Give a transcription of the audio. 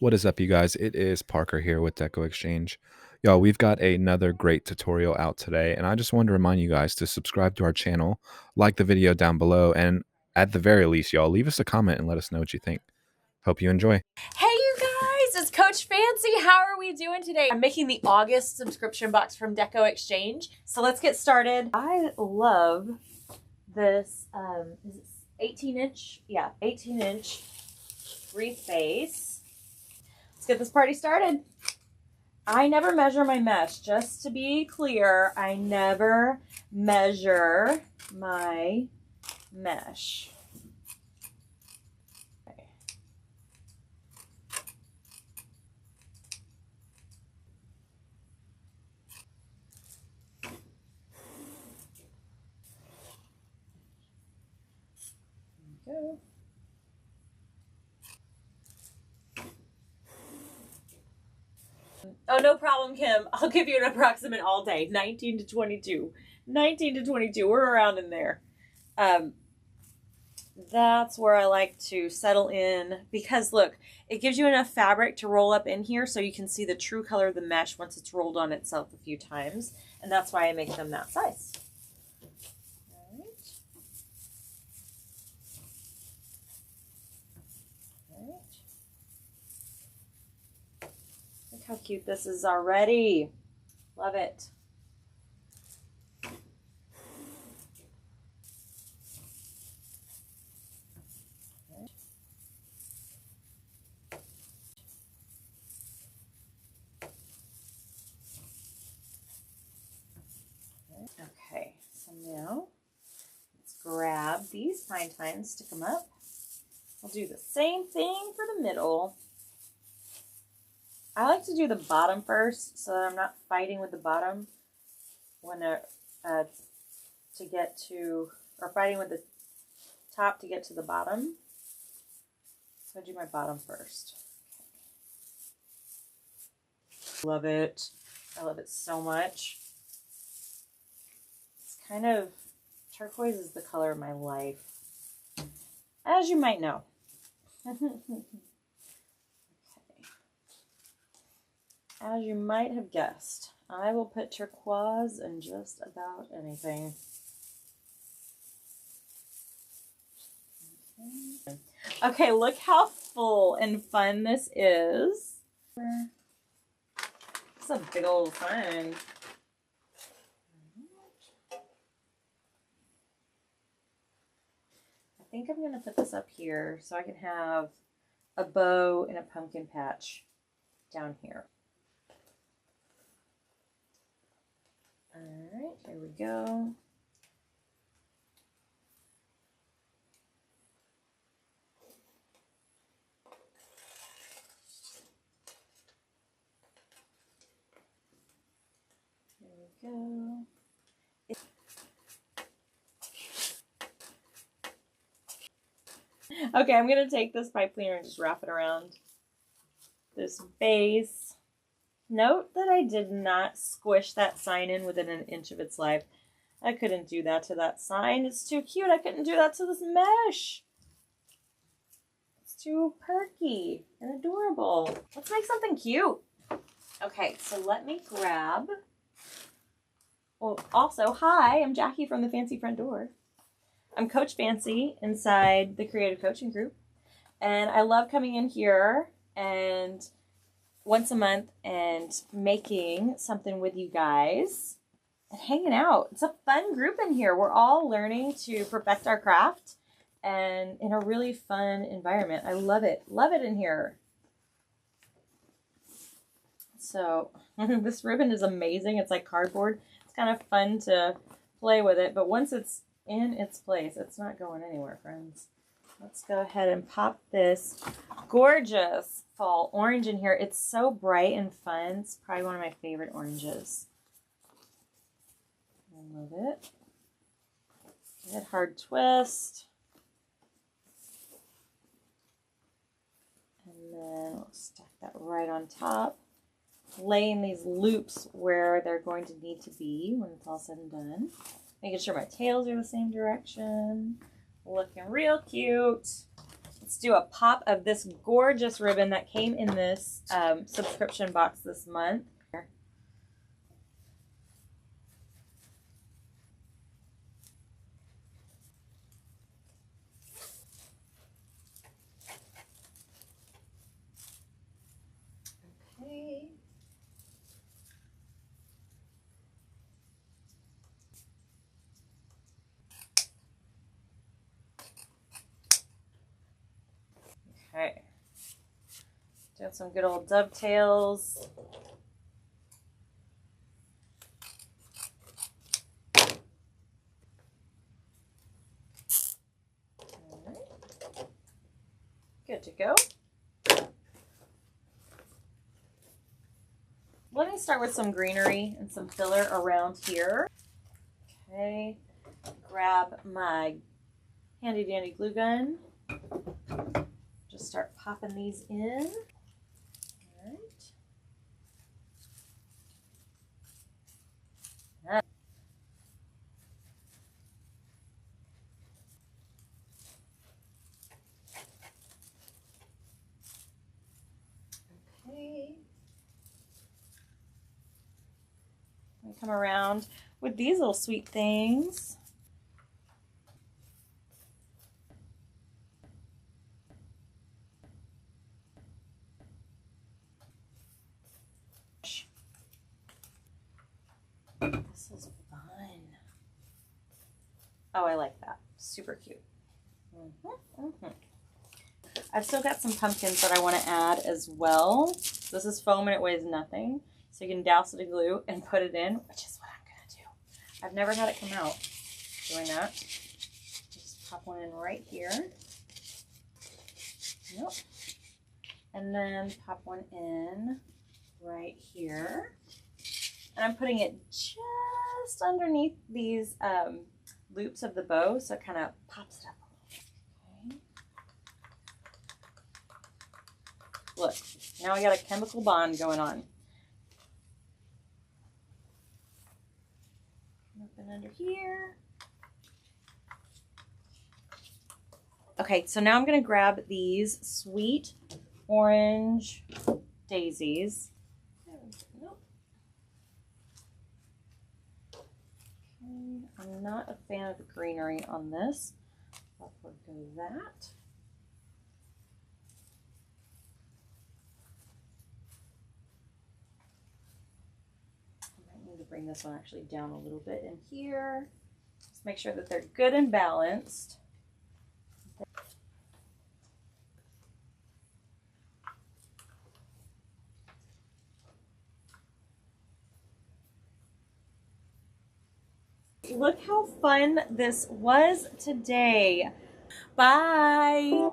What is up, you guys? It is Parker here with DecoExchange. Y'all, we've got another great tutorial out today, and I just wanted to remind you guys to subscribe to our channel, like the video down below, and at the very least, y'all, leave us a comment and let us know what you think. Hope you enjoy. Hey you guys, it's Coach Fancy. How are we doing today? I'm making the August subscription box from DecoExchange. So let's get started. I love this, is it 18 inch? Yeah, 18 inch wreath base. Let's get this party started. I never measure my mesh. Just to be clear, I never measure my mesh. Go. Oh, no problem, Kim. I'll give you an approximate all day. 19 to 22. 19 to 22. We're around in there. That's where I like to settle in because look, it gives you enough fabric to roll up in here so you can see the true color of the mesh once it's rolled on itself a few times. And that's why I make them that size. Look how cute this is already. Love it. Okay, so now let's grab these fine tines, stick them up. I'll do the same thing for the middle. I like to do the bottom first so that I'm not fighting with the bottom when to get to, or fighting with the top to get to the bottom. So I do my bottom first. Love it. I love it so much. It's kind of, turquoise is the color of my life, as you might know. As you might have guessed, I will put turquoise in just about anything. Okay, look how full and fun this is. It's a big old thing. I think I'm going to put this up here so I can have a bow and a pumpkin patch down here. All right, here we go. There we go. Okay, I'm going to take this pipe cleaner and just wrap it around this base. Note that I did not squish that sign in within an inch of its life. I couldn't do that to that sign. It's too cute. I couldn't do that to this mesh. It's too perky and adorable. Let's make something cute. Okay, so let me grab... Well, also, hi, I'm Jackie from the Fancy Front Door. I'm Coach Fancy inside the Creative Coaching Group. And I love coming in here and once a month and making something with you guys and hanging out. It's a fun group in here. We're all learning to perfect our craft and in a really fun environment. I love it. Love it in here. So this ribbon is amazing. It's like cardboard. It's kind of fun to play with it, but once it's in its place, it's not going anywhere, friends. Let's go ahead and pop this gorgeous fall orange in here. It's so bright and fun. It's probably one of my favorite oranges. I love it. Good hard twist. And then we'll stack that right on top. Laying these loops where they're going to need to be when it's all said and done. Making sure my tails are the same direction. Looking real cute. Let's do a pop of this gorgeous ribbon that came in this subscription box this month. Okay. Okay. Doing some good old dovetails. All right. Good to go. Let me start with some greenery and some filler around here. Okay. Grab my handy dandy glue gun. Just start popping these in. All right. Okay. I come around with these little sweet things. This is fun. Oh, I like that. Super cute. I've still got some pumpkins that I want to add as well. This is foam and it weighs nothing. So you can douse it in glue and put it in, which is what I'm going to do. I've never had it come out doing that. Just pop one in right here. Nope. And then pop one in right here. And I'm putting it just underneath these loops of the bow, so it kind of pops it up a little. Okay. Look, now I got a chemical bond going on. Open under here. Okay, so now I'm going to grab these sweet orange daisies. Nope. Okay, I'm not a fan of the greenery on this. I'll forgo that. I might need to bring this one actually down a little bit in here. Just make sure that they're good and balanced. Look how fun this was today. Bye.